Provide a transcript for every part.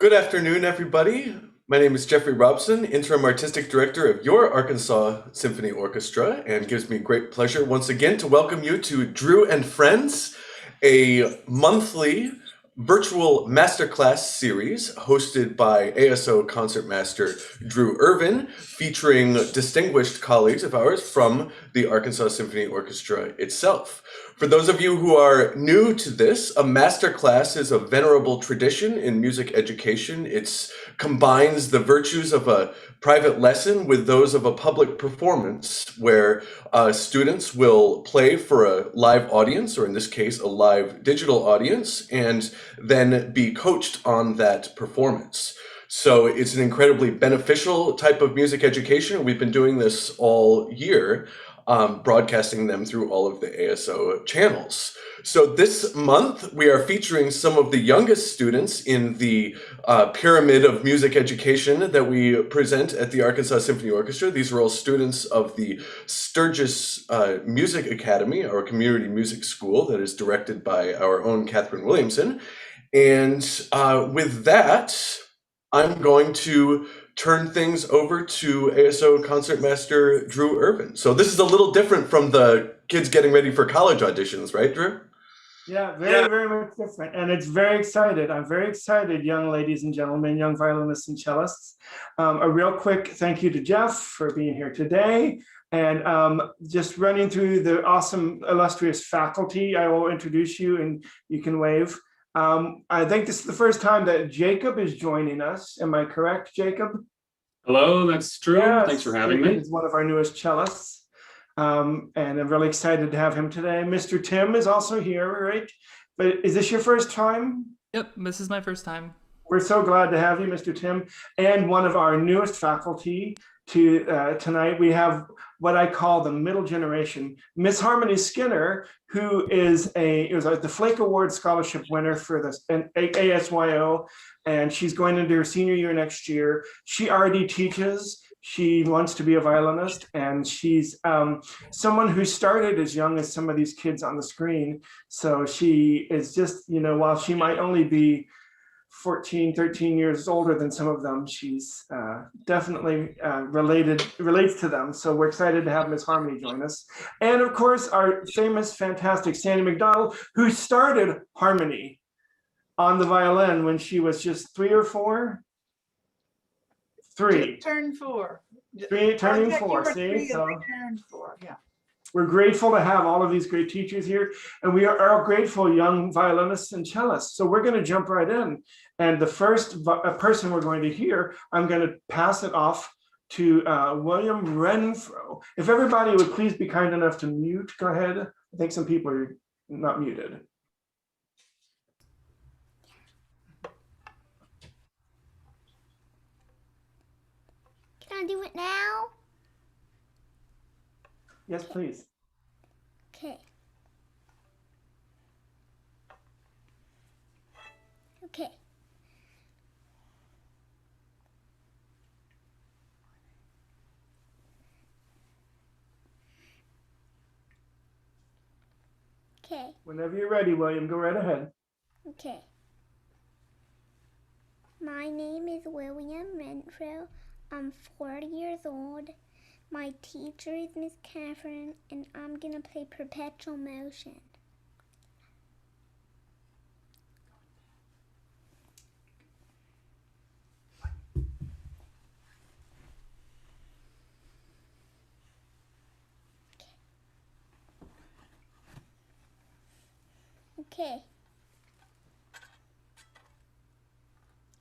Good afternoon, everybody. My name is Geoff Robson, Interim Artistic Director of your Arkansas Symphony Orchestra, and it gives me great pleasure once again to welcome you to Drew and Friends, a monthly virtual masterclass series hosted by ASO concertmaster Drew Irvin, featuring distinguished colleagues of ours from the Arkansas Symphony Orchestra itself. For those of you who are new to this, a masterclass is a venerable tradition in music education. It combines the virtues of a private lesson with those of a public performance, where students will play for a live audience, or in this case, a live digital audience, and then be coached on that performance. So it's an incredibly beneficial type of music education. We've been doing this all year, broadcasting them through all of the ASO channels. So this month, we are featuring some of the youngest students in the pyramid of music education that we present at the Arkansas Symphony Orchestra. These are all students of the Sturgis Music Academy, our community music school that is directed by our own Catherine Williamson. And with that, I'm going to turn things over to ASO concertmaster Drew Irvin. So this is a little different from the kids getting ready for college auditions, right, Drew? Yeah, very much different. And it's very excited. I'm very excited, young ladies and gentlemen, young violinists and cellists. A real quick thank you to Geoff for being here today. And just running through the awesome, illustrious faculty, I will introduce you and you can wave. I think this is the first time that Jacob is joining us. Am I correct, Jacob? Hello, that's true. Yes, thanks for having Jacob me. He's one of our newest cellists. And I'm really excited to have him today. Mr. Tim is also here, right? But is this your first time? Yep, this is my first time. We're so glad to have you, Mr. Tim, and one of our newest faculty tonight. We have what I call the middle generation, Miss Harmony Skinner, who is the Flake Award Scholarship winner for the ASYO, and she's going into her senior year next year. She already teaches. She wants to be a violinist, and she's someone who started as young as some of these kids on the screen. So she is just, while she might only be 14, 13 years older than some of them, she's definitely relates to them. So we're excited to have Miss Harmony join us. And of course, our famous, fantastic Sandy McDonald, who started Harmony on the violin when she was just 3 or 4? 3. Just turned 4. Turning 4, see? So turned 4, yeah. we're grateful to have all of these great teachers here, and we are all grateful young violinists and cellists. So we're going to jump right in. And the first person we're going to hear, I'm going to pass it off to William Renfro. If everybody would please be kind enough to mute, go ahead. I think some people are not muted. Can I do it now? Yes, please. Okay. Okay. Okay. Whenever you're ready, William, go right ahead. Okay. My name is William Renfro. I'm 40 years old. My teacher is Miss Catherine, and I'm gonna play Perpetual Motion. Okay.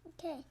Okay.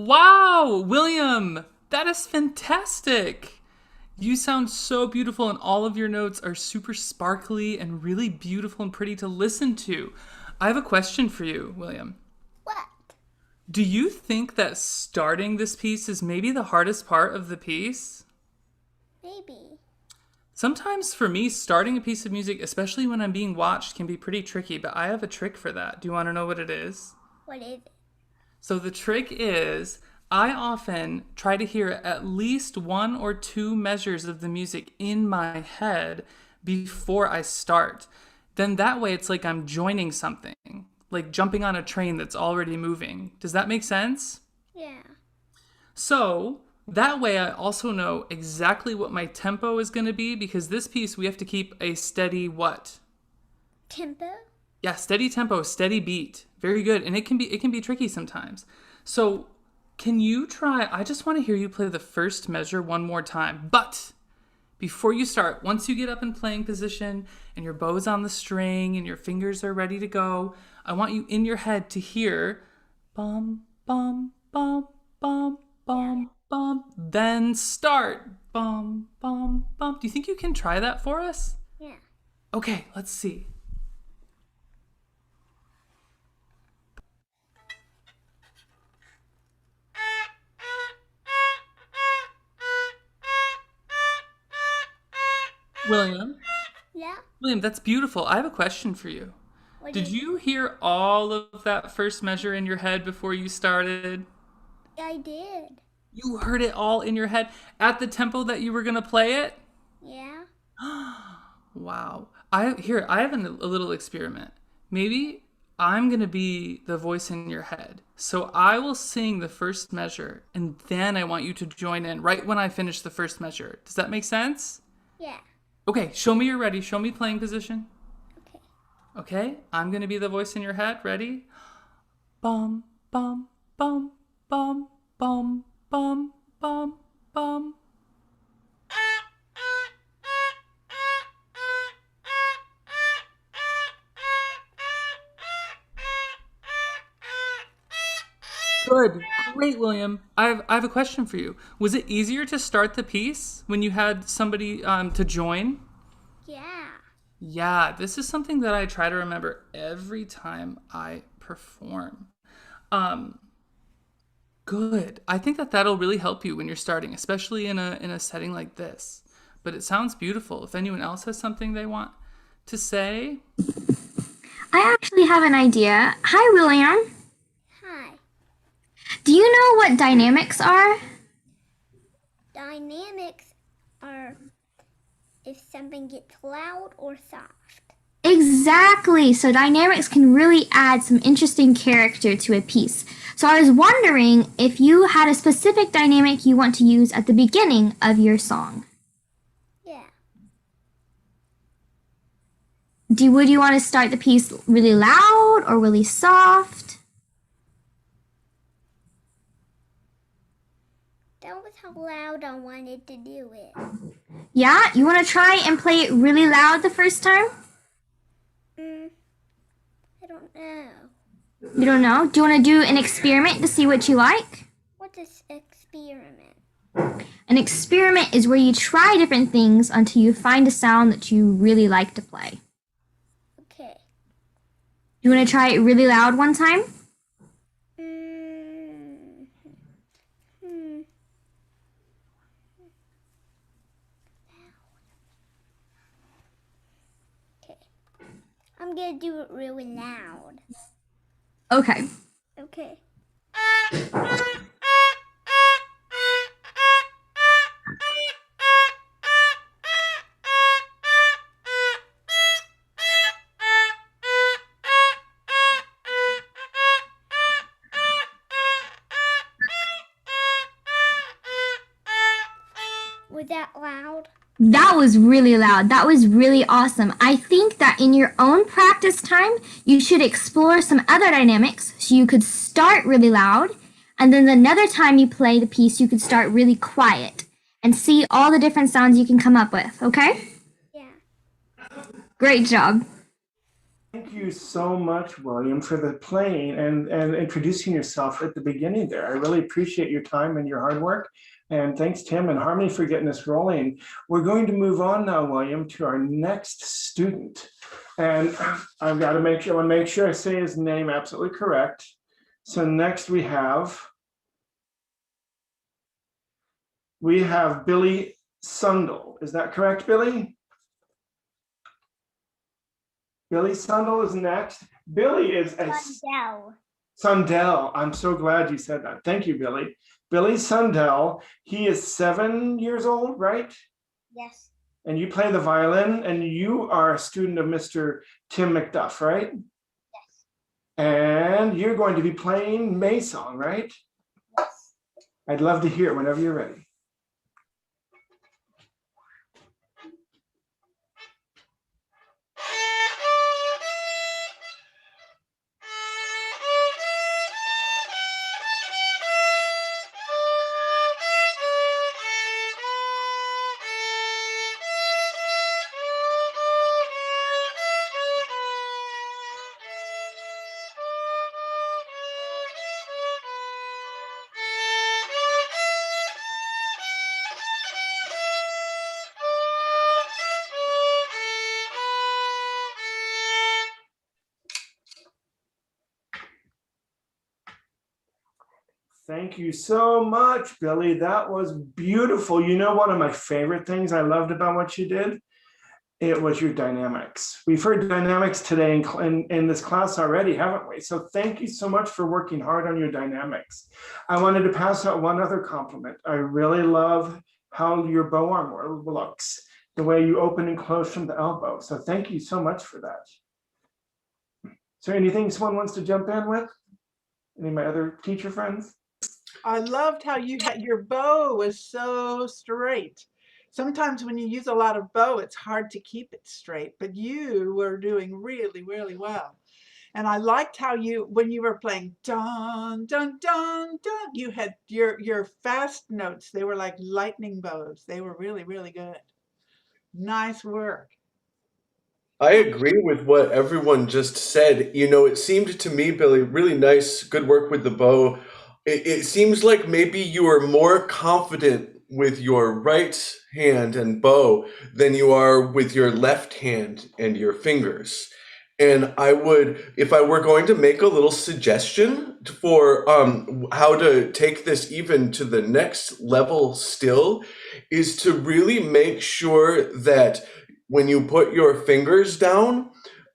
Wow, William, that is fantastic. You sound so beautiful, and all of your notes are super sparkly and really beautiful and pretty to listen to. I have a question for you, William. What? Do you think that starting this piece is maybe the hardest part of the piece? Maybe. Sometimes for me, starting a piece of music, especially when I'm being watched, can be pretty tricky, but I have a trick for that. Do you want to know what it is? What is it? So the trick is, I often try to hear at least 1 or 2 measures of the music in my head before I start. Then that way it's like I'm joining something, like jumping on a train that's already moving. Does that make sense? Yeah. So that way I also know exactly what my tempo is going to be, because this piece we have to keep a steady what? Tempo? Yeah, steady tempo, steady beat. Very good. And it can be tricky sometimes. So can you try, I just want to hear you play the first measure one more time. But before you start, once you get up in playing position and your bow's on the string and your fingers are ready to go, I want you in your head to hear bum, bum, bum, bum, bum, bum. Then start bum, bum, bum. Do you think you can try that for us? Yeah. Okay, let's see. William, Yeah? that's beautiful. I have a question for you. What Did is you hear all of that first measure in your head before you started? it? I did. You heard it all in your head at the tempo that you were going to play it? Yeah? Wow. I have a little experiment. Maybe I'm going to be the voice in your head. So I will sing the first measure, and then I want you to join in right when I finish the first measure. Does that make sense? Yeah. Okay, show me you're ready. Show me playing position. Okay. Okay, I'm going to be the voice in your head. Ready? Bum, bum, bum, bum, bum, bum, bum, bum. Good. Great, William. I have a question for you. Was it easier to start the piece when you had somebody to join? Yeah. Yeah, this is something that I try to remember every time I perform. Good. I think that that'll really help you when you're starting, especially in a setting like this. But it sounds beautiful. If anyone else has something they want to say. I actually have an idea. Hi, William. Hi. Do you know what dynamics are? Dynamics are if something gets loud or soft. Exactly. So dynamics can really add some interesting character to a piece. So I was wondering if you had a specific dynamic you want to use at the beginning of your song. Yeah. Would you want to start the piece really loud or really soft? That was how loud I wanted to do it. Yeah? You want to try and play it really loud the first time? I don't know. You don't know? Do you want to do an experiment to see what you like? What's this experiment? An experiment is where you try different things until you find a sound that you really like to play. Okay. You want to try it really loud one time? Okay. I'm gonna do it really loud. Okay. Okay. Was that loud? That was really loud. That was really awesome. I think that in your own practice time, you should explore some other dynamics so you could start really loud, and then another time you play the piece, you could start really quiet and see all the different sounds you can come up with, okay? Yeah. Great job. Thank you so much, William, for the playing and introducing yourself at the beginning there. I really appreciate your time and your hard work. And thanks, Tim and Harmony, for getting us rolling. We're going to move on now, William, to our next student. And I've got to make sure, I want to make sure I say his name absolutely correct. So next we have Billy Sundell. Is that correct, Billy? Billy Sundell is next. Billy is a Sundell. I'm so glad you said that. Thank you, Billy. Billy Sundell, he is 7 years old, right? Yes. And you play the violin, and you are a student of Mr. Tim MacDuff, right? Yes. And you're going to be playing May Song, right? Yes. I'd love to hear it whenever you're ready. Thank you so much, Billy. That was beautiful. You know, one of my favorite things I loved about what you did? It was your dynamics. We've heard dynamics today in this class already, haven't we? So thank you so much for working hard on your dynamics. I wanted to pass out one other compliment. I really love how your bow arm looks, the way you open and close from the elbow. So thank you so much for that. Is there anything someone wants to jump in with? Any of my other teacher friends? I loved how you had your bow was so straight. Sometimes when you use a lot of bow, it's hard to keep it straight, but you were doing really, really well. And I liked how when you were playing dun, dun, dun, dun, you had your fast notes. They were like lightning bows. They were really, really good. Nice work. I agree with what everyone just said. You know, it seemed to me, Billy, really nice, good work with the bow. It seems like maybe you are more confident with your right hand and bow than you are with your left hand and your fingers. And I would, if I were going to make a little suggestion for how to take this even to the next level still, is to really make sure that when you put your fingers down,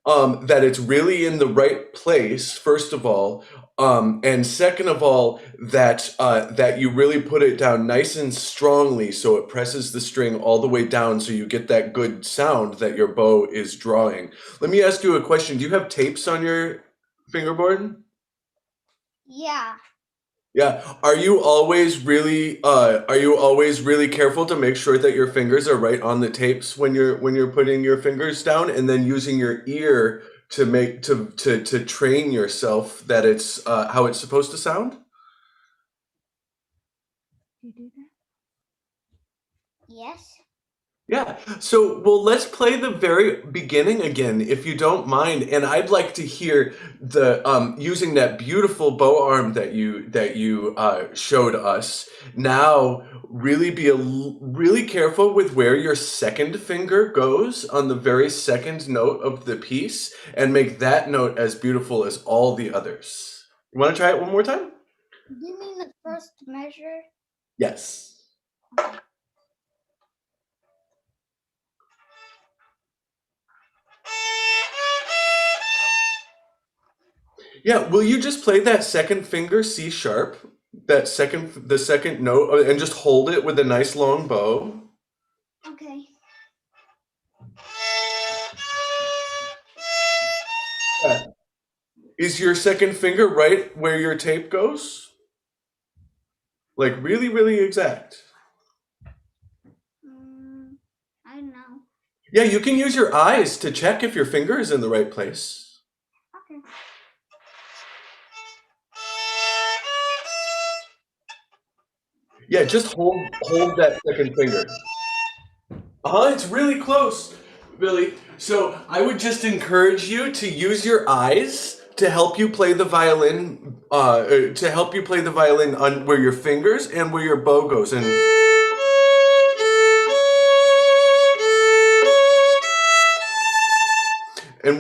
that it's really in the right place, first of all, and second of all, that you really put it down nice and strongly so it presses the string all the way down so you get that good sound that your bow is drawing. Let me ask you a question. Do you have tapes on your fingerboard? Yeah. Yeah. Are you always really careful to make sure that your fingers are right on the tapes when you're putting your fingers down, and then using your ear to train yourself that it's how it's supposed to sound? Yes. Yeah. So, well, let's play the very beginning again, if you don't mind. And I'd like to hear the using that beautiful bow arm that you showed us. Now, really be really careful with where your second finger goes on the very second note of the piece, and make that note as beautiful as all the others. You want to try it one more time? You mean the first measure? Yes. Yeah, will you just play that second finger, C sharp, the second note, and just hold it with a nice long bow? Okay. Yeah. Is your second finger right where your tape goes? Like really, really exact. I don't know. Yeah, you can use your eyes to check if your finger is in the right place. Okay. Yeah, just hold that second finger. It's really close, Billy. So I would just encourage you to use your eyes to help you play the violin, on where your fingers and where your bow goes. And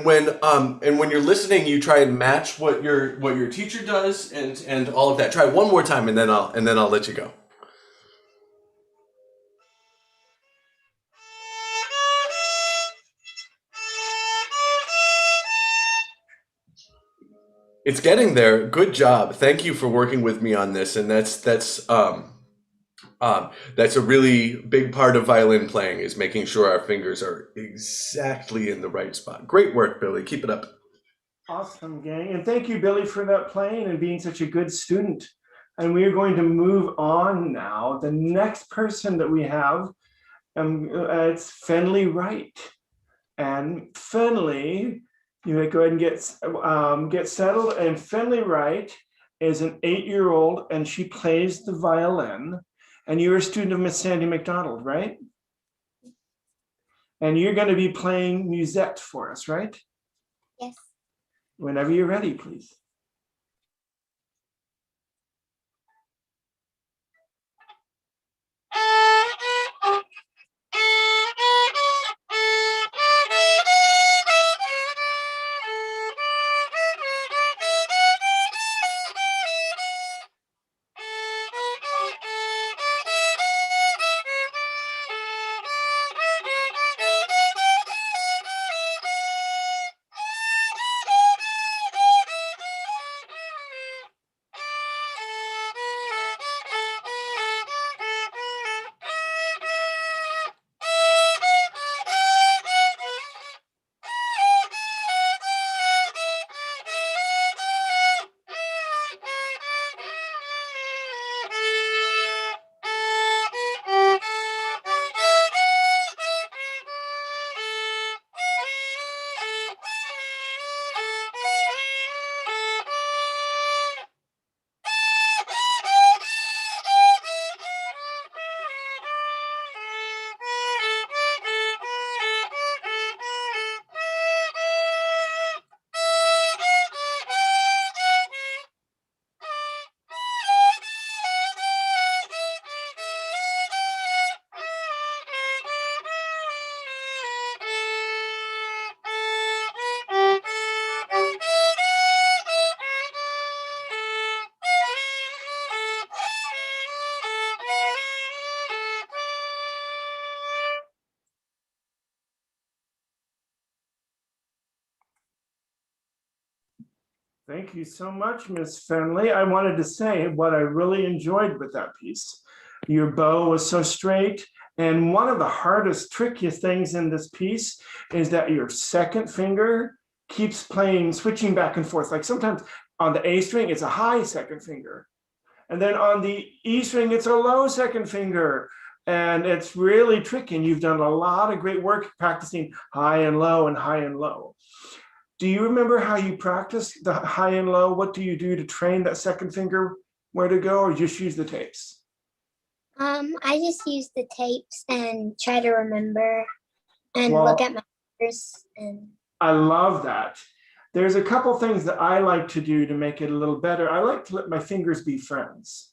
when you're listening, you try and match what your teacher does and all of that. Try it one more time, and then I'll let you go. It's getting there. Good job. Thank you for working with me on this. And that's a really big part of violin playing, is making sure our fingers are exactly in the right spot. Great work, Billy. Keep it up. Awesome, gang. And thank you, Billy, for that playing and being such a good student. And we are going to move on now. The next person that we have, it's Fenley Wright. And Fenley, you may go ahead and get settled. And Fenley Wright is an 8-year-old, and she plays the violin. And you're a student of Miss Sandy McDonald, right? And you're going to be playing Musette for us, right? Yes. Whenever you're ready, please. Thank you so much, Miss Fenley. I wanted to say what I really enjoyed with that piece. Your bow was so straight. And one of the hardest, trickiest things in this piece is that your second finger keeps playing, switching back and forth. Like sometimes on the A string, it's a high second finger. And then on the E string, it's a low second finger. And it's really tricky. And you've done a lot of great work practicing high and low and high and low. Do you remember how you practice the high and low? What do you do to train that second finger where to go, or just use the tapes? I just use the tapes and try to remember and look at my fingers. I love that. There's a couple things that I like to do to make it a little better. I like to let my fingers be friends.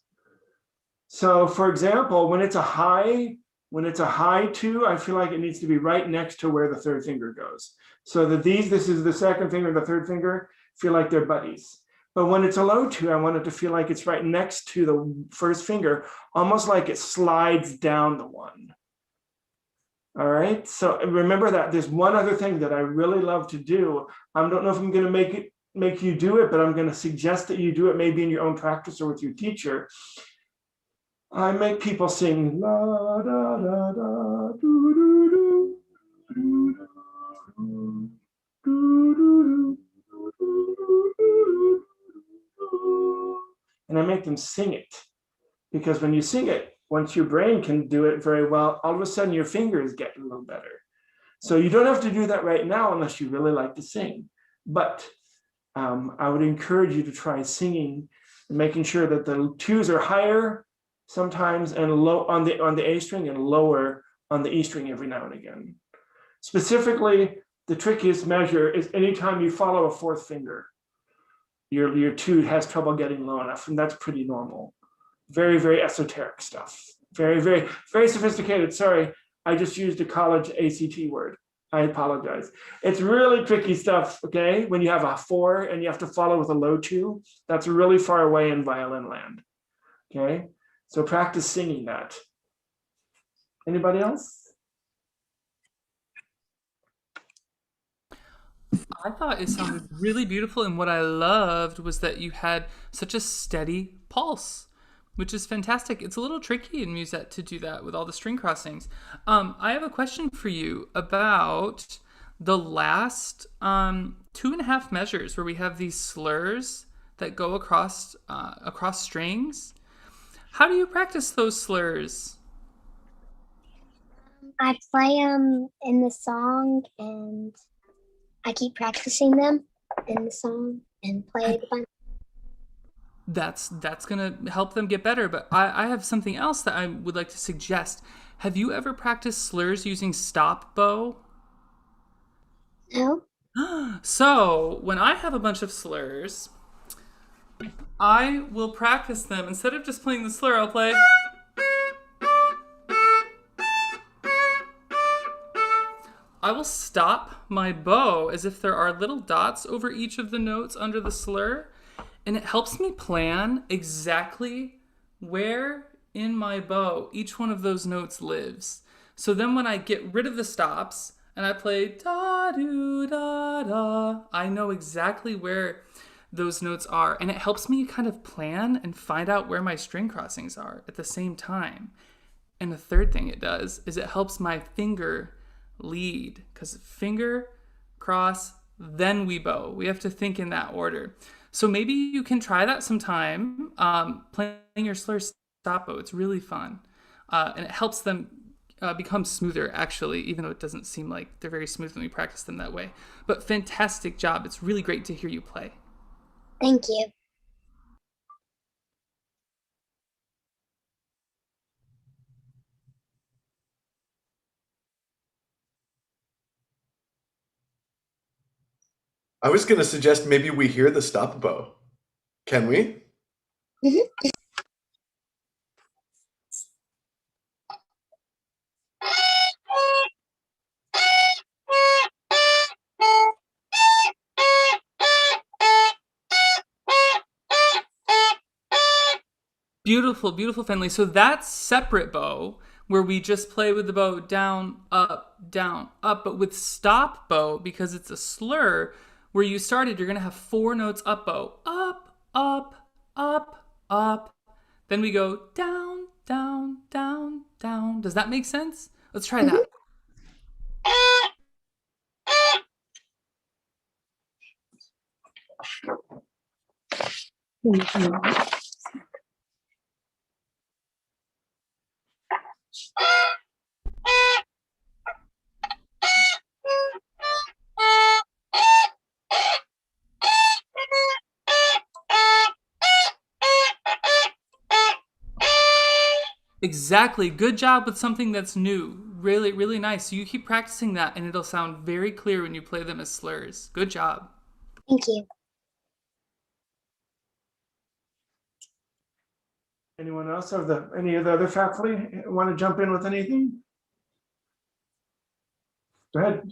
So for example, when it's a high 2, I feel like it needs to be right next to where the third finger goes. So that this is the second finger and the third finger, feel like they're buddies. But when it's a low 2, I want it to feel like it's right next to the first finger, almost like it slides down the one. All right, so remember that. There's one other thing that I really love to do. I don't know if I'm gonna make you do it, but I'm gonna suggest that you do it maybe in your own practice or with your teacher. I make people sing la da da da doo doo doo doo doo doo doo. And I make them sing it, because when you sing it, once your brain can do it very well, all of a sudden your fingers get a little better. So you don't have to do that right now unless you really like to sing. But I would encourage you to try singing and making sure that the 2s are higher sometimes and low on the A string and lower on the E string every now and again. Specifically, the trickiest measure is anytime you follow a fourth finger, your tube has trouble getting low enough, and that's pretty normal. Very, very esoteric stuff. Very, very, very sophisticated. Sorry, I just used a college ACT word. I apologize. It's really tricky stuff, okay? When you have a 4 and you have to follow with a low 2, that's really far away in violin land, okay? So practice singing that. Anybody else? I thought it sounded really beautiful, and what I loved was that you had such a steady pulse, which is fantastic. It's a little tricky in Musette to do that with all the string crossings. I have a question for you about the last 2.5 measures where we have these slurs that go across strings. How do you practice those slurs? I play them in the song, and I keep practicing them in the song and play it a bunch. That's gonna help them get better. But I have something else that I would like to suggest. Have you ever practiced slurs using stop bow? No? So when I have a bunch of slurs, I will practice them. Instead of just playing the slur, I'll play. I will stop my bow as if there are little dots over each of the notes under the slur, and it helps me plan exactly where in my bow each one of those notes lives. So then when I get rid of the stops and I play da-do-da-da, I know exactly where those notes are, and it helps me kind of plan and find out where my string crossings are at the same time. And the third thing it does is it helps my finger lead, because finger, cross, then we bow. We have to think in that order. So maybe you can try that sometime, playing your slur stop bow. It's really fun. And it helps them become smoother, actually, even though it doesn't seem like they're very smooth when we practice them that way. But fantastic job. It's really great to hear you play. Thank you. I was going to suggest maybe we hear the stop bow. Can we? Mm-hmm. Beautiful, beautiful, Fenley. So that's separate bow, where we just play with the bow down, up, but with stop bow, because it's a slur, where you started, you're going to have 4 notes up bow. Up, up, up, up. Then we go down, down, down, down. Does that make sense? Let's try that. Exactly. Good job with something that's new. Really, really nice. So you keep practicing that, and it'll sound very clear when you play them as slurs. Good job. Thank you. Anyone else of any of the other faculty want to jump in with anything? Go ahead.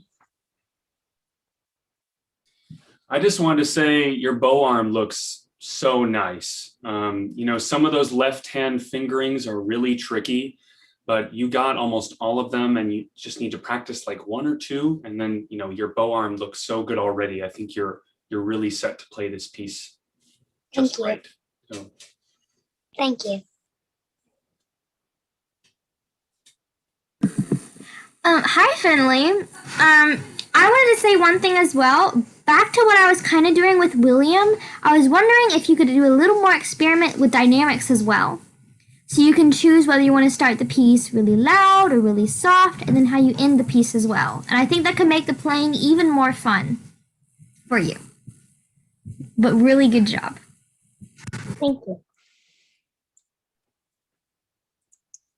I just wanted to say your bow arm looks so nice. Some of those left-hand fingerings are really tricky, but you got almost all of them, and you just need to practice like 1 or 2, and then your bow arm looks so good already. I think you're really set to play this piece just right. So. Thank you. Hi, Fenley. I wanted to say one thing as well. Back to what I was kind of doing with William, I was wondering if you could do a little more experiment with dynamics as well. So you can choose whether you want to start the piece really loud or really soft, and then how you end the piece as well. And I think that could make the playing even more fun for you. But really good job. Thank you.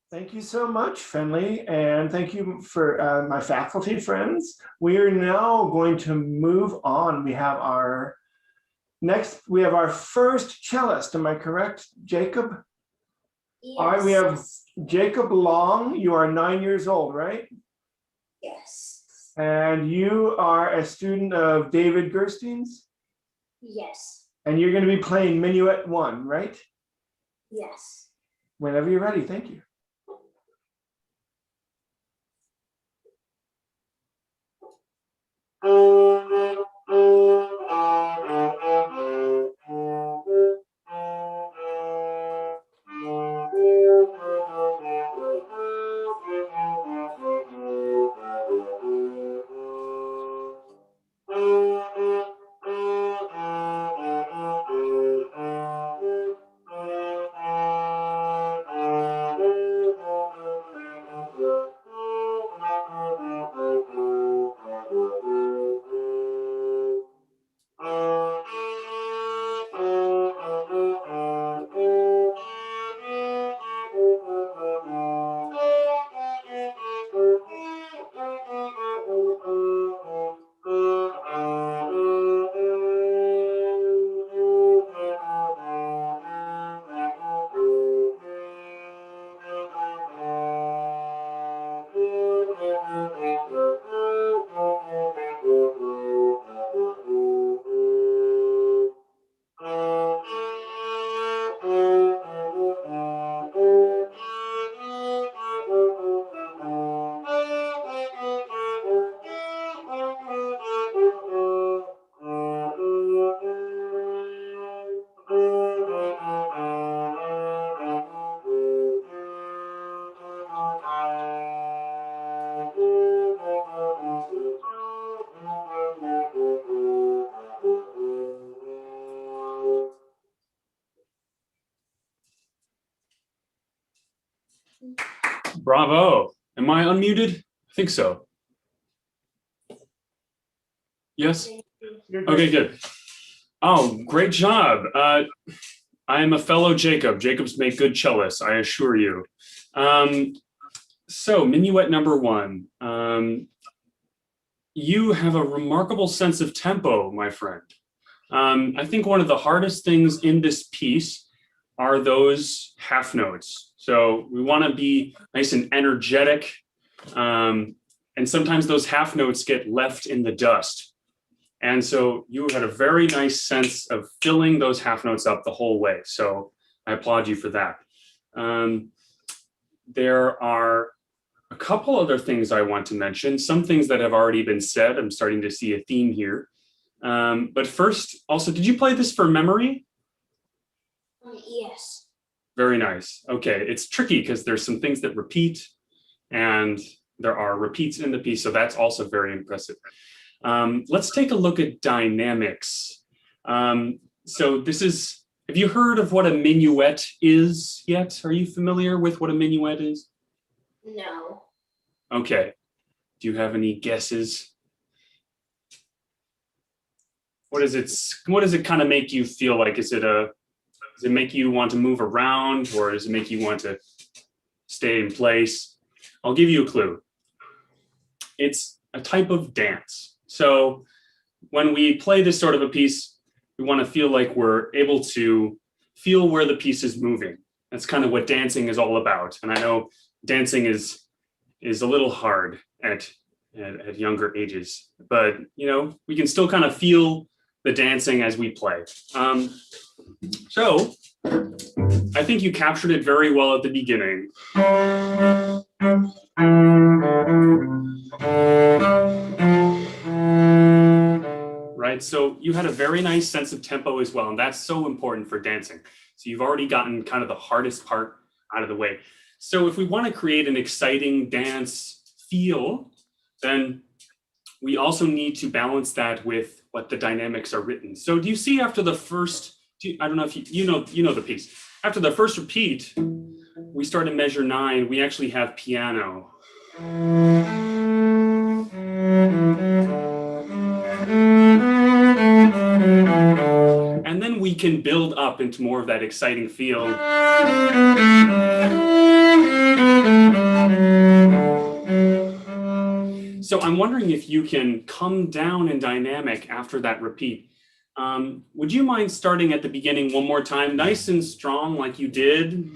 Thank you so much, Fenley, and thank you for my faculty friends. We are now going to move on. We have our first cellist. Am I correct, Jacob? Yes. All right, we have Jacob Long. You are 9 years old, right? Yes. And you are a student of David Gerstein's? Yes. And you're going to be playing Minuet 1, right? Yes. Whenever you're ready, thank you. Bravo. Am I unmuted? I think so. Yes? Okay, good. Oh, great job. I am a fellow Jacob. Jacobs make good cellists, I assure you. So, minuet number 1. You have a remarkable sense of tempo, my friend. I think one of the hardest things in this piece are those half notes. So we want to be nice and energetic. And sometimes those half notes get left in the dust. And so you had a very nice sense of filling those half notes up the whole way. So I applaud you for that. There are a couple other things I want to mention, some things that have already been said. I'm starting to see a theme here. But first, also, did you play this for memory? Yes. Very nice. Okay, it's tricky because there's some things that repeat and there are repeats in the piece, so that's also very impressive. Let's take a look at dynamics. So this is, have you heard of what a minuet is yet? Are you familiar with what a minuet is? No. Okay. Do you have any guesses? What does it kind of make you feel like? Does it make you want to move around, or does it make you want to stay in place? I'll give you a clue. It's a type of dance. So when we play this sort of a piece, we want to feel like we're able to feel where the piece is moving. That's kind of what dancing is all about. And I know dancing is a little hard at younger ages, but we can still kind of feel the dancing as we play. So I think you captured it very well at the beginning. Right, so you had a very nice sense of tempo as well, and that's so important for dancing. So you've already gotten kind of the hardest part out of the way. So if we want to create an exciting dance feel, then we also need to balance that with what the dynamics are written. So do you see after the first, I don't know if you know the piece. After the first repeat, we start in measure 9, we actually have piano. And then we can build up into more of that exciting feel. So I'm wondering if you can come down in dynamic after that repeat. Would you mind starting at the beginning one more time, nice and strong like you did?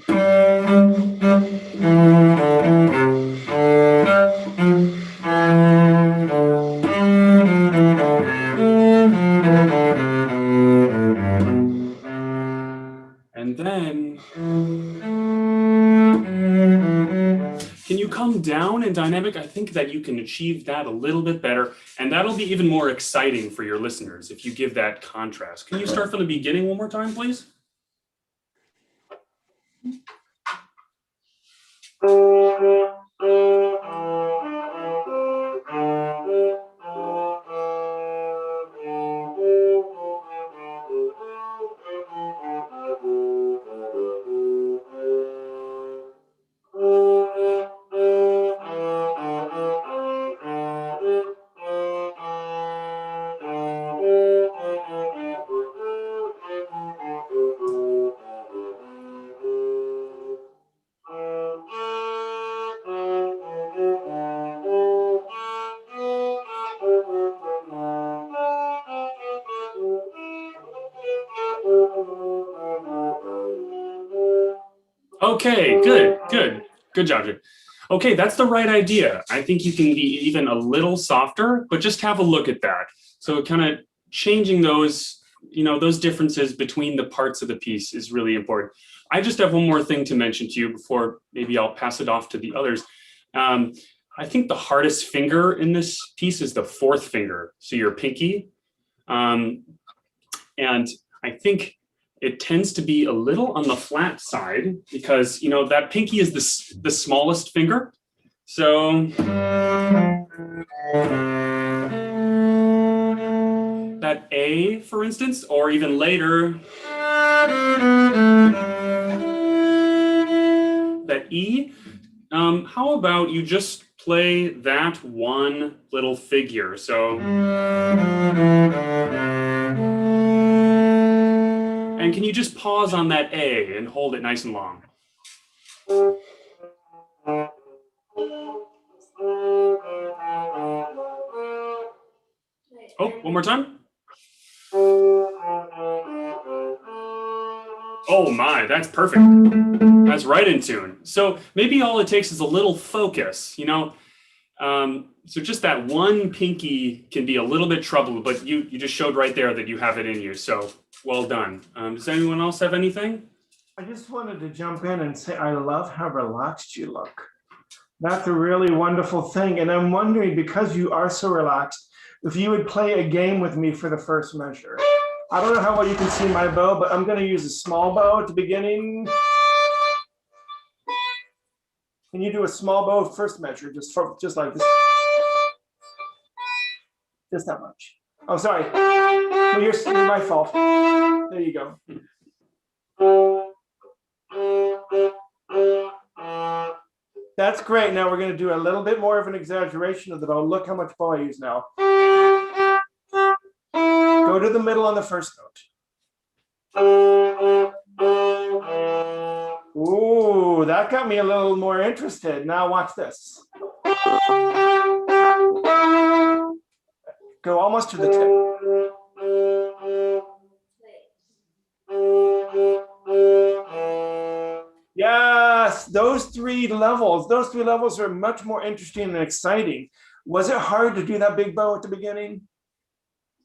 And then, can you come down in dynamic? I think that you can achieve that a little bit better, and that'll be even more exciting for your listeners if you give that contrast. Can you start from the beginning one more time, please? Okay, good job, Jim. Okay, that's the right idea. I think you can be even a little softer, but just have a look at that. So kind of changing those, those differences between the parts of the piece is really important. I just have one more thing to mention to you before maybe I'll pass it off to the others. I think the hardest finger in this piece is the fourth finger, so your pinky. And I think it tends to be a little on the flat side because, that pinky is the smallest finger. So that A, for instance, or even later, that E, how about you just play that one little figure? So, and can you just pause on that A and hold it nice and long? Oh, one more time. Oh my, that's perfect. That's right in tune. So maybe all it takes is a little focus, so just that one pinky can be a little bit troubled, but you just showed right there that you have it in you. So well done. Does anyone else have anything? I just wanted to jump in and say, I love how relaxed you look. That's a really wonderful thing. And I'm wondering, because you are so relaxed, if you would play a game with me for the first measure. I don't know how well you can see my bow, but I'm going to use a small bow at the beginning. Can you do a small bow first measure, just like this? Just that much. Oh, sorry. No, you're my fault. There you go. That's great. Now we're going to do a little bit more of an exaggeration of the bow. Look how much bow I use now. Go to the middle on the first note. Ooh, that got me a little more interested. Now watch this. Go almost to the tip. Yes, those three levels are much more interesting and exciting. Was it hard to do that big bow at the beginning?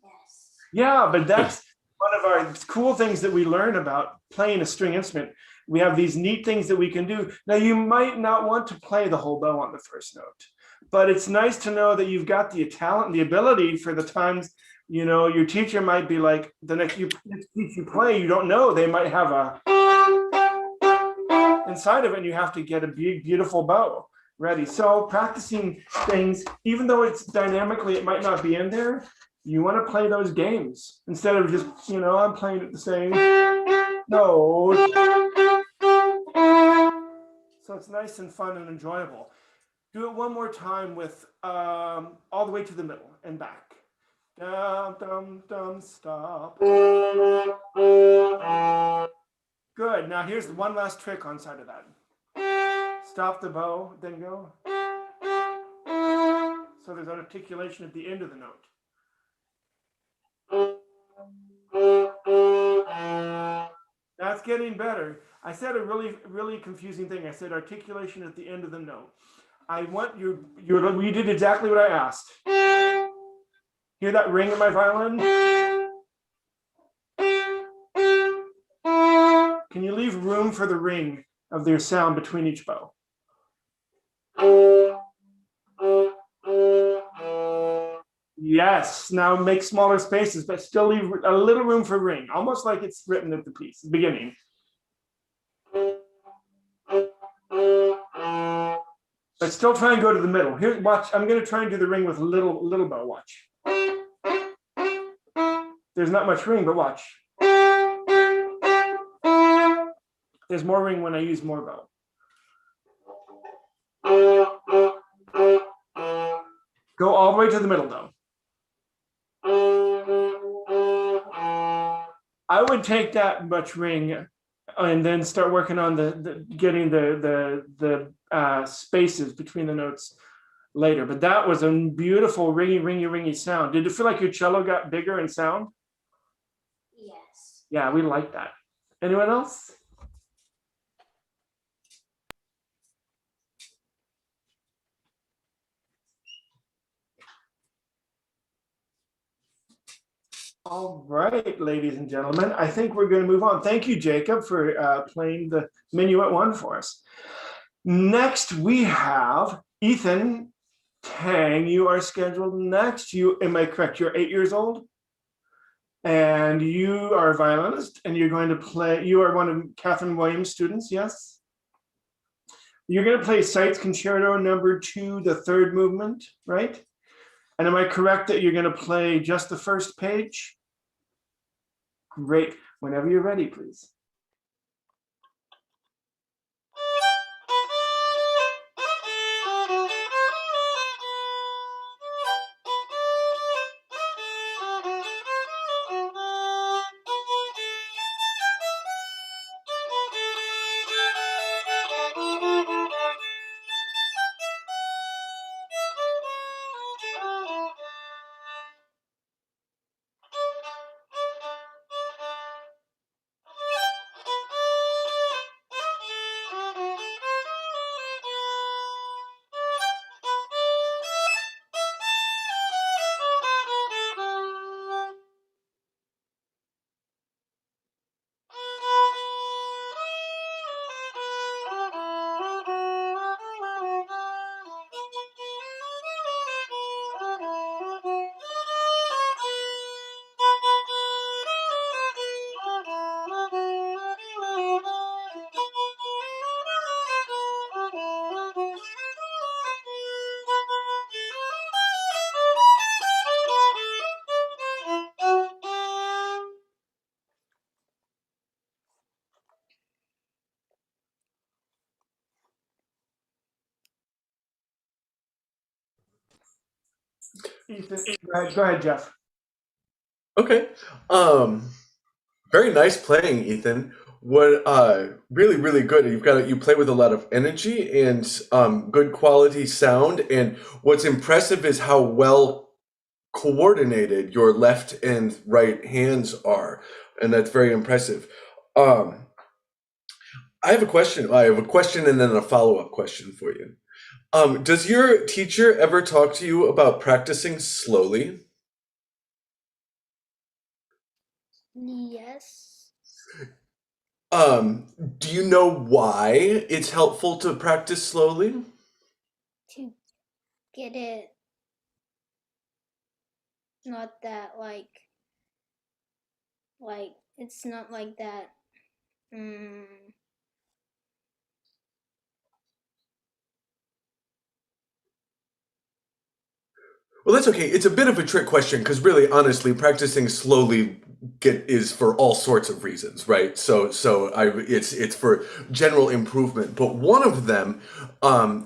Yes. Yeah, but that's one of our cool things that we learn about playing a string instrument. We have these neat things that we can do. Now, you might not want to play the whole bow on the first note, but it's nice to know that you've got the talent and the ability for the times, your teacher might be like, the next piece you play, you don't know, they might have a inside of it, and you have to get a big, beautiful bow ready. So practicing things, even though it's dynamically, it might not be in there, you want to play those games instead of just, I'm playing it the same. No. So it's nice and fun and enjoyable. Do it one more time with all the way to the middle and back. Dum, dum, dum, stop. Good. Now here's one last trick on side of that. Stop the bow, then go. So there's articulation at the end of the note. That's getting better. I said a really confusing thing. I said articulation at the end of the note. I want you did exactly what I asked. Hear that ring in my violin? Can you leave room for the ring of their sound between each bow? Yes, now make smaller spaces, but still leave a little room for ring, almost like it's written at the piece, the beginning. But still try and go to the middle. Here, watch, I'm gonna try and do the ring with little bow, watch. There's not much ring, but watch. There's more ring when I use more bow. Go all the way to the middle though. I would take that much ring and then start working on getting the spaces between the notes later. But that was a beautiful ringy sound. Did it feel like your cello got bigger in sound? Yes. Yeah, we like that. Anyone else? All right, ladies and gentlemen, I think we're going to move on. Thank you, Jacob, for playing the Minuet 1 for us. Next, we have Ethan Tang. You are scheduled next. Am I correct? You're 8 years old? And you are a violinist, and you're going to play, you are one of Catherine Williams' students, yes? You're going to play Seitz Concerto number 2, the third movement, right? And am I correct that you're going to play just the first page? Great. Whenever you're ready, please. Ethan, go ahead, Geoff. Okay. Very nice playing, Ethan. What really good. You play with a lot of energy and good quality sound. And what's impressive is how well coordinated your left and right hands are, and that's very impressive. I have a question. I have a question and then a follow-up question for you. Does your teacher ever talk to you about practicing slowly? Yes. Do you know why it's helpful to practice slowly? To get it not that like it's not like that. Well, that's okay. It's a bit of a trick question because really, honestly, practicing slowly is for all sorts of reasons, right? It's for general improvement. But one of them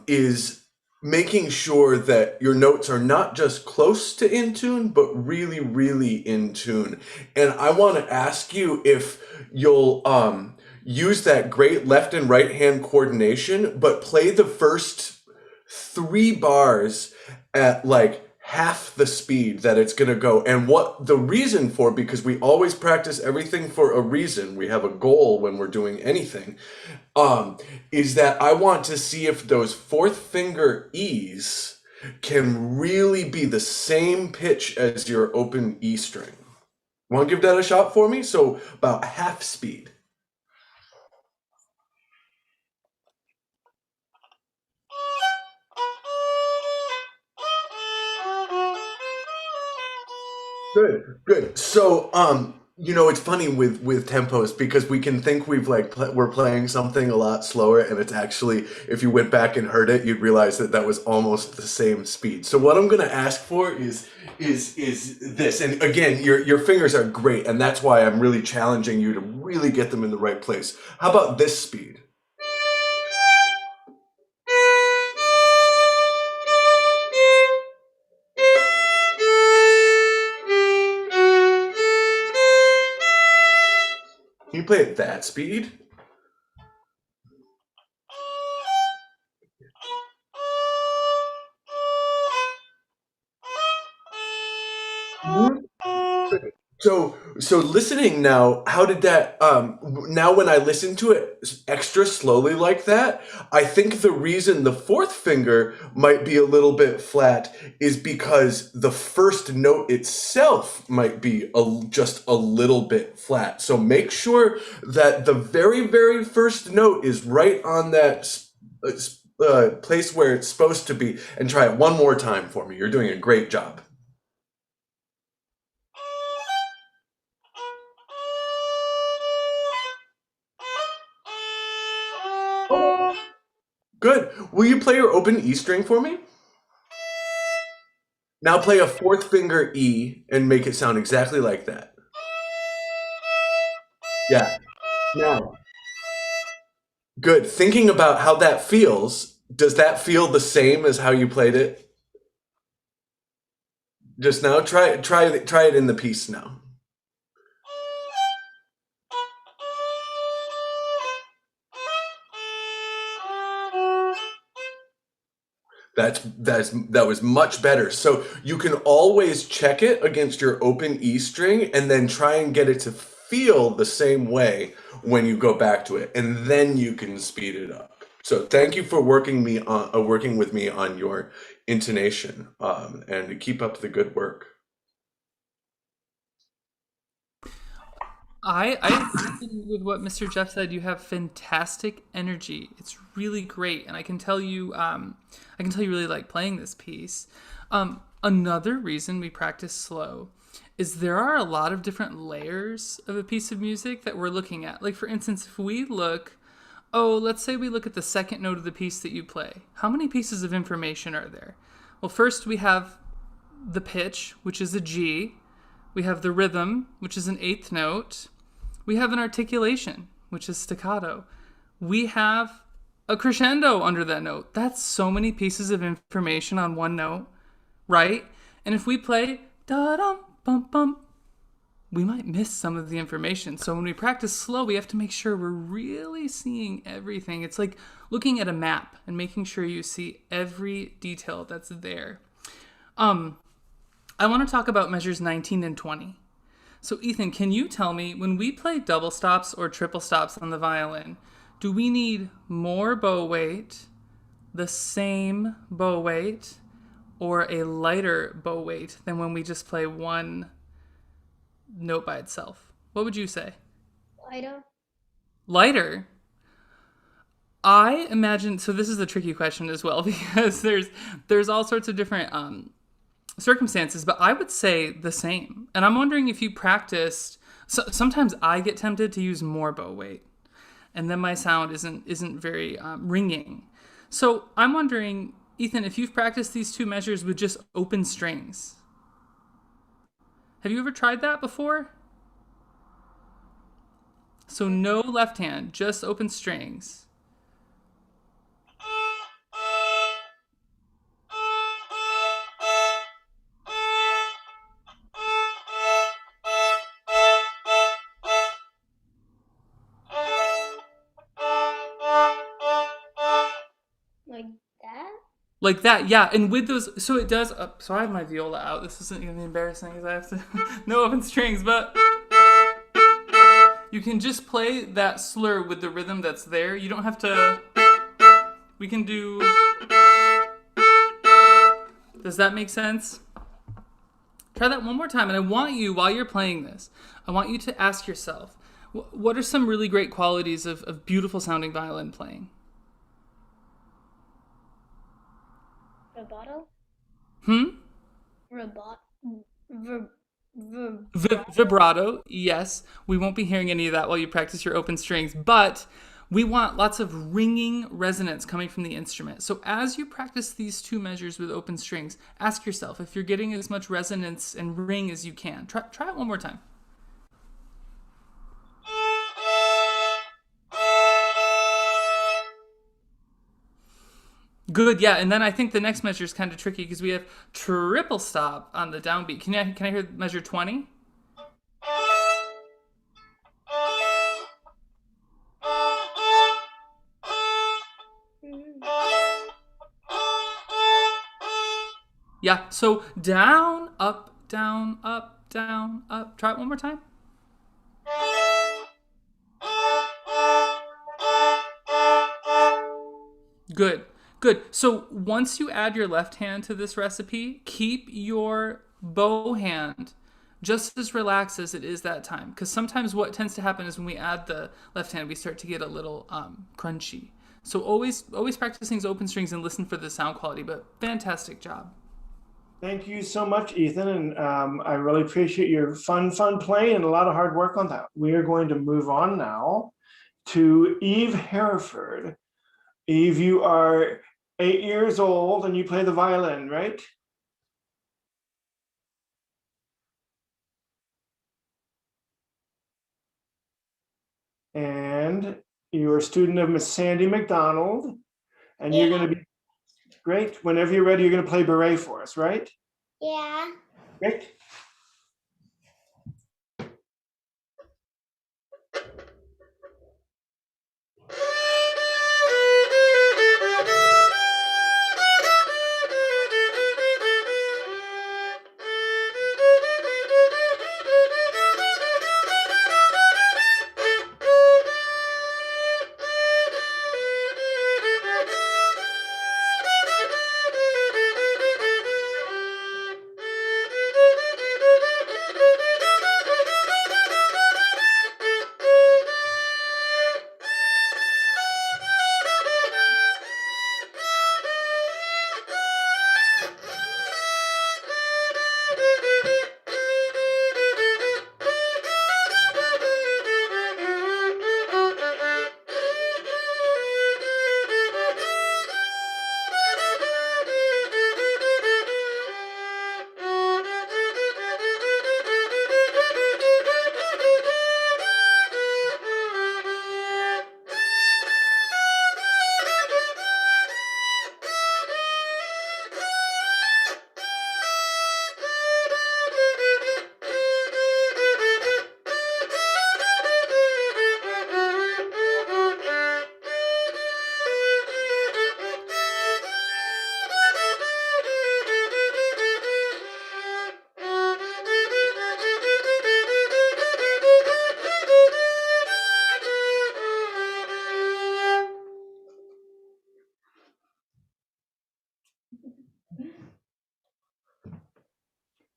is making sure that your notes are not just close to in tune, but really in tune. And I want to ask you if you'll use that great left and right hand coordination, but play the first 3 bars at like half the speed that it's going to go. And what the reason for, because we always practice everything for a reason, we have a goal when we're doing anything, is that I want to see if those 4th finger E's can really be the same pitch as your open E string. Want to give that a shot for me? So about half speed. Good, good. So, it's funny with tempos, because we can think we're playing something a lot slower, and it's actually, if you went back and heard it, you'd realize that was almost the same speed. So what I'm going to ask for is this. And again, your fingers are great, and that's why I'm really challenging you to really get them in the right place. How about this speed? Can you play at that speed? So listening now, how did that, now when I listen to it extra slowly like that, I think the reason the 4th finger might be a little bit flat is because the first note itself might be just a little bit flat. So make sure that the very, very first note is right on that place where it's supposed to be, and try it one more time for me. You're doing a great job. Good. Will you play your open E string for me? Now play a 4th finger E and make it sound exactly like that. Yeah. Now. Good. Thinking about how that feels, does that feel the same as how you played it just now? Try it in the piece now. That was much better. So you can always check it against your open E string, and then try and get it to feel the same way when you go back to it, and then you can speed it up. So thank you for working with me on your intonation, and keep up the good work. I agree with what Mr. Geoff said. You have fantastic energy. It's really great, and I can tell you really like playing this piece. Another reason we practice slow is there are a lot of different layers of a piece of music that we're looking at. Like, for instance, if we look, let's say we look at the second note of the piece that you play. How many pieces of information are there? Well, first we have the pitch, which is a G. We have the rhythm, which is an 8th note. We have an articulation, which is staccato. We have a crescendo under that note. That's so many pieces of information on one note, right? And if we play da-dum, bum, bum, we might miss some of the information. So when we practice slow, we have to make sure we're really seeing everything. It's like looking at a map and making sure you see every detail that's there. I want to talk about measures 19 and 20. So Ethan, can you tell me, when we play double stops or triple stops on the violin, do we need more bow weight, the same bow weight, or a lighter bow weight than when we just play one note by itself? What would you say? Lighter. Lighter? I imagine, so this is a tricky question as well, because there's all sorts of different circumstances, but I would say the same. And I'm wondering if you practiced, sometimes I get tempted to use more bow weight, and then my sound isn't very ringing. So I'm wondering, Ethan, if you've practiced these 2 measures with just open strings. Have you ever tried that before? So no left hand, just open strings. Like that, yeah. And with those, so it does. So I have my viola out. This isn't gonna be embarrassing because I have to no open strings, but you can just play that slur with the rhythm that's there. You don't have to. We can do. Does that make sense? Try that one more time, and I want you, while you're playing this, I want you to ask yourself, what are some really great qualities of beautiful sounding violin playing? Vibrato. Vibrato, yes. We won't be hearing any of that while you practice your open strings, but we want lots of ringing resonance coming from the instrument. So as you practice these two measures with open strings, ask yourself if you're getting as much resonance and ring as you can. Try it one more time. Good, yeah. And then I think the next measure is kind of tricky because we have triple stop on the downbeat. Can I hear measure 20? Yeah, so down, up, down, up, down, up. Try it one more time. Good, good. So once you add your left hand to this recipe, keep your bow hand just as relaxed as it is that time. Because sometimes what tends to happen is when we add the left hand, we start to get a little crunchy. So always practice things open strings and listen for the sound quality, but fantastic job. Thank you so much, Ethan. And I really appreciate your fun play and a lot of hard work on that. We are going to move on now to Eve Hereford. Eve, you are 8 years old and you play the violin, right? And you're a student of Miss Sandy McDonald. And you're going to be great. Whenever you're ready, you're going to play Bourée for us, right? Yeah. Great.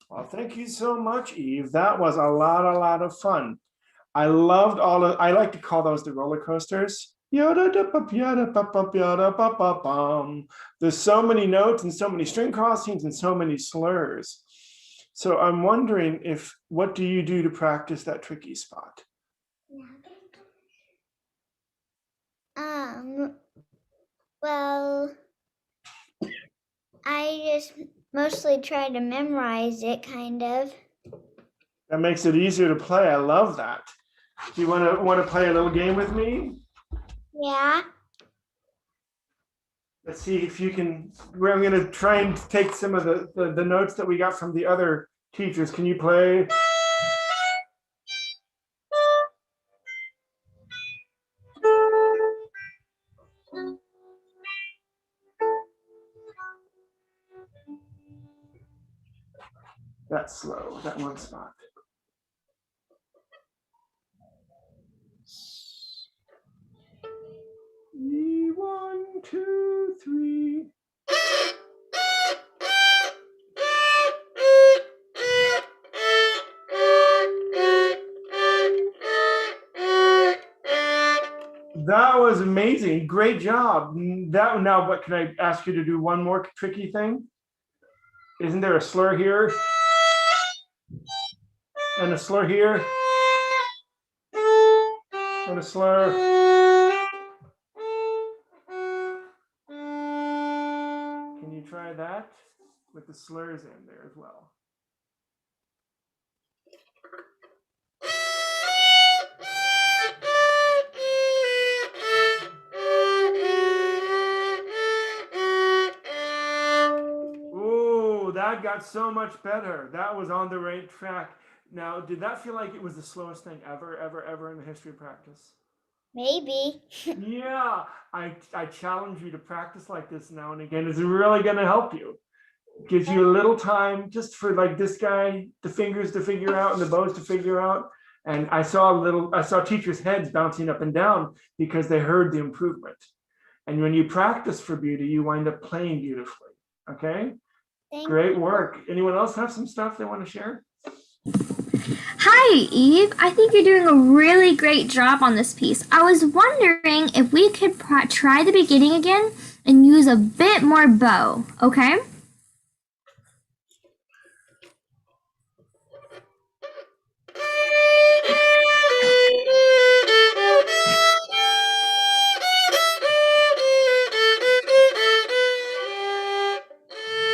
Well, thank you so much, Eve. That was a lot of fun. I loved I like to call those the roller coasters. There's so many notes and so many string crossings and so many slurs. So I'm wondering what do you do to practice that tricky spot? Well, I just mostly try to memorize it, kind of. That makes it easier to play. I love that. Do you want to play a little game with me? Yeah. Let's see if you can. I'm going to try and take some of the notes that we got from the other teachers. Can you play? that slow, that one spot. E, 1, 2, 3. That was amazing. Great job. Now, what can I ask you to do? One more tricky thing? Isn't there a slur here? And a slur here? And a slur? Can you try that with the slurs in there as well? That got so much better. That was on the right track. Now, did that feel like it was the slowest thing ever in the history of practice? Maybe. Yeah, I challenge you to practice like this now and again. It's really going to help you. Gives you a little time just for like this guy, the fingers to figure out and the bows to figure out. And I saw teachers' heads bouncing up and down because they heard the improvement. And when you practice for beauty, you wind up playing beautifully. Okay? Great work. Anyone else have some stuff they want to share? Hi, Eve. I think you're doing a really great job on this piece. I was wondering if we could try the beginning again and use a bit more bow, okay?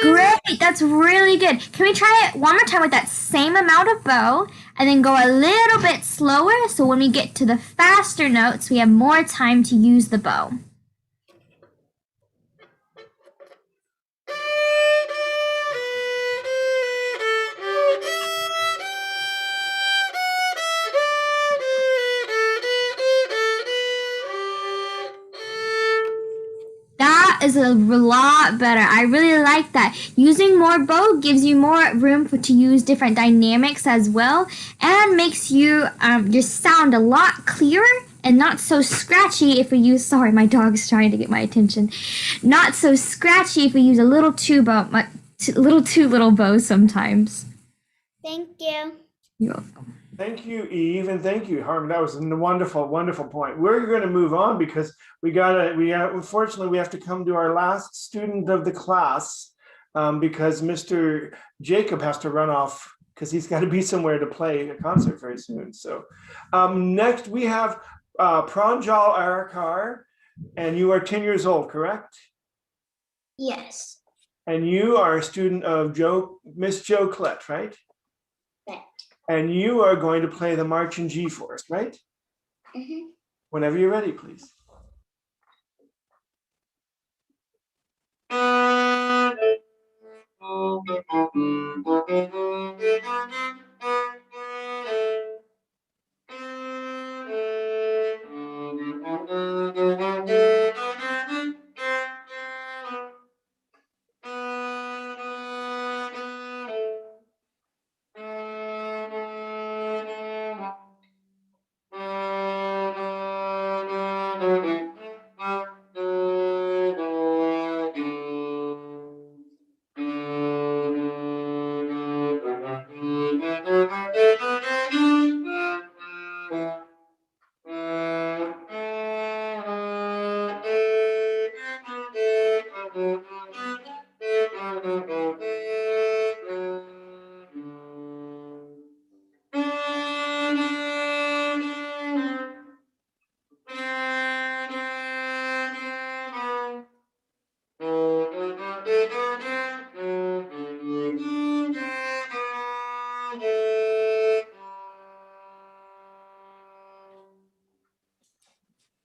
Great, that's really good. Can we try it one more time with that same amount of bow and then go a little bit slower so when we get to the faster notes, we have more time to use the bow? That is a lot better. I really like that. Using more bow gives you more room to use different dynamics as well and makes you just sound a lot clearer and not so scratchy if we use, sorry, my dog's trying to get my attention. Not so scratchy if we use a little too little bow sometimes. Thank you. You're welcome. Thank you, Eve, and thank you, Harmon. That was a wonderful, wonderful point. We're going to move on because unfortunately, we have to come to our last student of the class because Mr. Jacob has to run off because he's got to be somewhere to play a concert very soon. So next we have Pranjal Arekar, and you are 10 years old, correct? Yes. And you are a student of Miss Jo Klett, right? Right. And you are going to play the March in G for us, right? Mm-hmm. Whenever you're ready, please.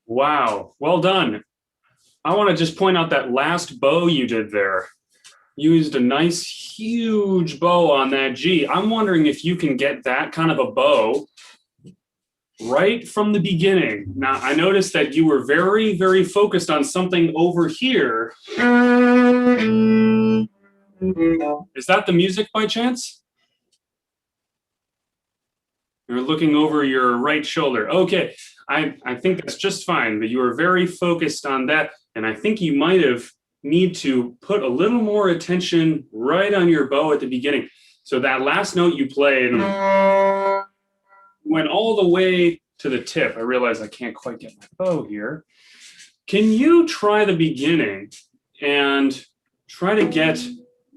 Wow, well done. I want to just point out that last bow you did there. You used a nice, huge bow on that G. I'm wondering if you can get that kind of a bow right from the beginning. Now, I noticed that you were very, very focused on something over here. Is that the music by chance? You're looking over your right shoulder. Okay, I think that's just fine, but you are very focused on that. And I think you might have need to put a little more attention right on your bow at the beginning. So that last note you played went all the way to the tip. I realize I can't quite get my bow here. Can you try the beginning and try to get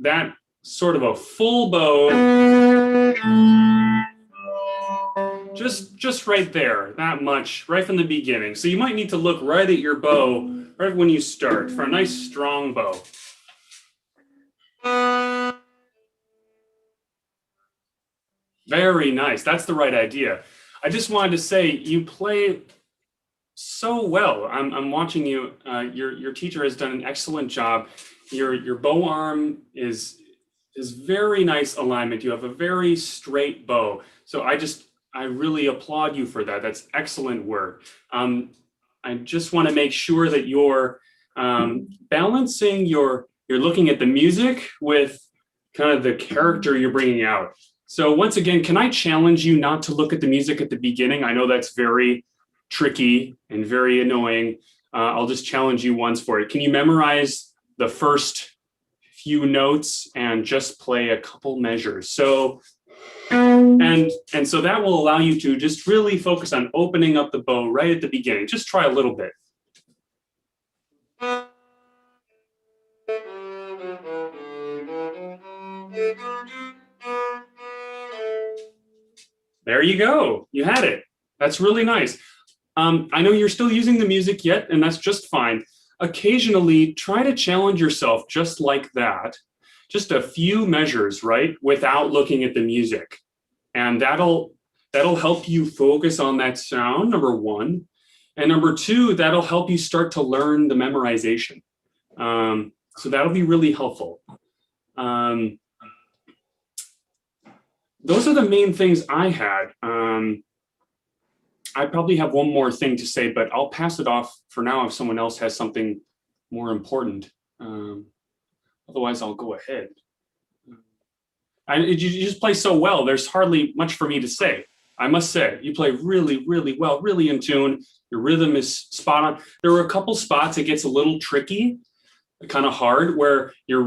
that sort of a full bow just right there, that much, right from the beginning. So you might need to look right at your bow right when you start for a nice strong bow. Very nice. That's the right idea. I just wanted to say you play so well. I'm watching you. Your teacher has done an excellent job. Your bow arm is very nice alignment. You have a very straight bow. So I really applaud you for that. That's excellent work. I just want to make sure that you're balancing you're looking at the music with kind of the character you're bringing out. So once again, can I challenge you not to look at the music at the beginning? I know that's very tricky and very annoying. I'll just challenge you once for it. Can you memorize the first few notes and just play a couple measures? So, and so that will allow you to just really focus on opening up the bow right at the beginning. Just try a little bit. There you go. You had it. That's really nice. I know you're still using the music yet, and that's just fine. Occasionally, try to challenge yourself just like that. Just a few measures, right? Without looking at the music. And that'll help you focus on that sound, number one. And number two, that'll help you start to learn the memorization. So that'll be really helpful. Those are the main things I had. I probably have one more thing to say, but I'll pass it off for now if someone else has something more important. Otherwise, I'll go ahead. You just play so well. There's hardly much for me to say. I must say, you play really, really well, really in tune. Your rhythm is spot on. There were a couple spots it gets a little tricky, kind of hard, where you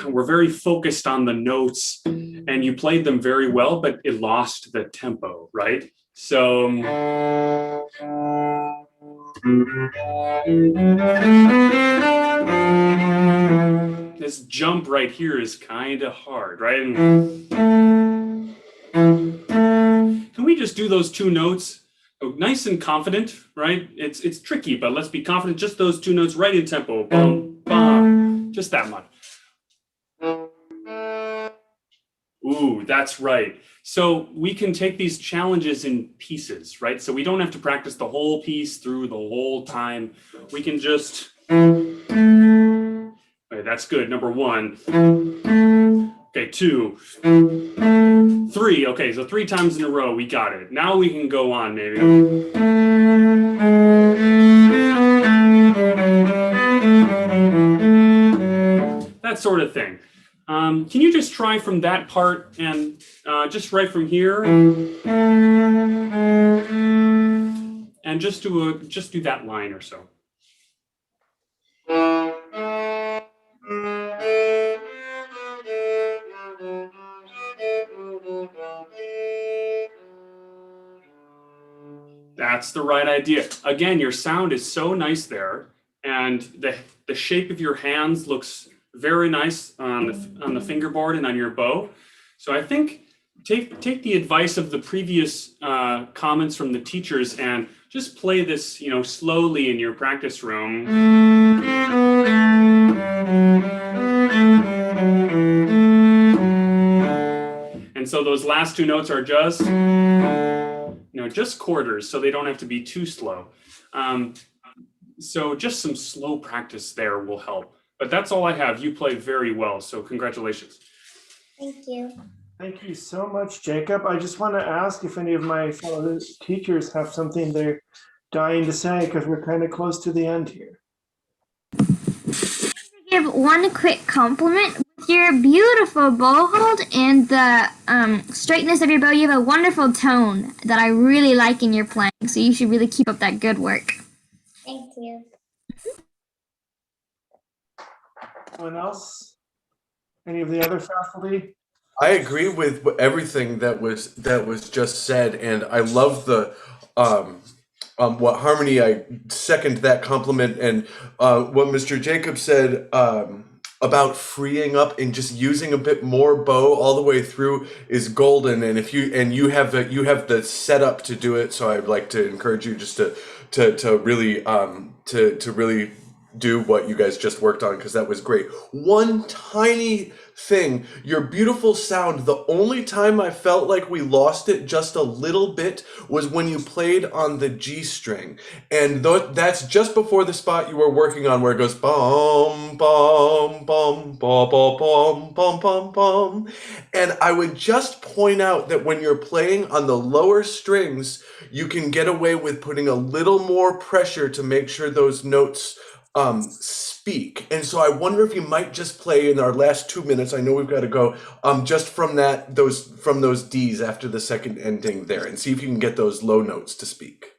were very focused on the notes and you played them very well, but it lost the tempo, right? So this jump right here is kind of hard, right? Can we just do those two notes? Nice and confident, right? It's tricky, but let's be confident. Just those two notes right in tempo. Bum, bum. Just that much. Ooh, that's right. So we can take these challenges in pieces, right? So we don't have to practice the whole piece through the whole time. We can just, okay, that's good, number one. Okay, 2, 3, okay, so 3 times in a row, we got it. Now we can go on, maybe. That sort of thing. Can you just try from that part and just right from here? And just do that line or so. That's the right idea. Again, your sound is so nice there, and the shape of your hands looks very nice on the fingerboard and on your bow. So I think take the advice of the previous comments from the teachers and just play this, slowly in your practice room. And so those last 2 notes are just, just quarters, so they don't have to be too slow. So just some slow practice there will help. But that's all I have. You play very well, so congratulations. Thank you. Thank you so much, Jacob. I just want to ask if any of my fellow teachers have something they're dying to say, because we're kind of close to the end here. Give one quick compliment. With your beautiful bow hold and the straightness of your bow, you have a wonderful tone that I really like in your playing. So you should really keep up that good work. Thank you. Anyone else? Any of the other faculty? I agree with everything that was just said, and I love the what Harmony. I second that compliment, and what Mr. Jacob said about freeing up and just using a bit more bow all the way through is golden. And if you have the setup to do it, so I'd like to encourage you just to really to really do what you guys just worked on, because that was great. One tiny thing, your beautiful sound, the only time I felt like we lost it just a little bit was when you played on the G string. And that's just before the spot you were working on where it goes bum, bum, bum, bum, bum, bum, bum, bum, bum. And I would just point out that when you're playing on the lower strings, you can get away with putting a little more pressure to make sure those notes speak. And so I wonder if you might just play in our last 2 minutes, I know we've got to go, just from those D's after the second ending there, and see if you can get those low notes to speak.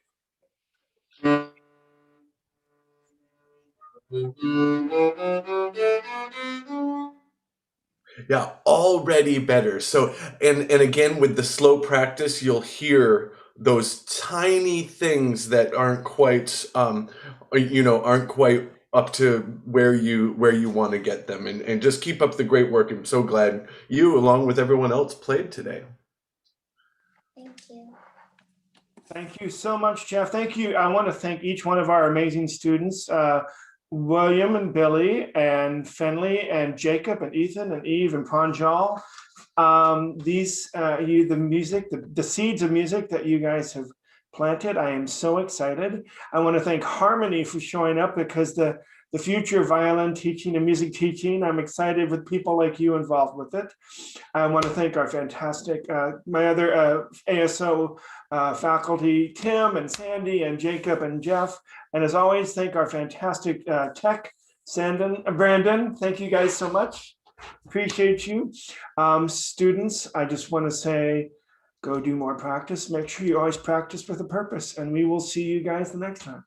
Yeah, already better. So, and again, with the slow practice, you'll hear those tiny things that aren't quite, aren't quite up to where you want to get them. And just keep up the great work. I'm so glad you, along with everyone else, played today. Thank you. Thank you so much, Jeff. Thank you. I want to thank each one of our amazing students, William and Billy and Fenley and Jacob and Ethan and Eve and Pranjal. The music, the seeds of music that you guys have planted, I am so excited. I want to thank Harmony for showing up, because the future of violin teaching and music teaching, I'm excited with people like you involved with it. I want to thank our fantastic, my other ASO faculty, Tim and Sandy and Jacob and Jeff. And as always, thank our fantastic tech, Brandon. Thank you guys so much. Appreciate you. Students, I just want to say, go do more practice. Make sure you always practice with a purpose, and we will see you guys the next time.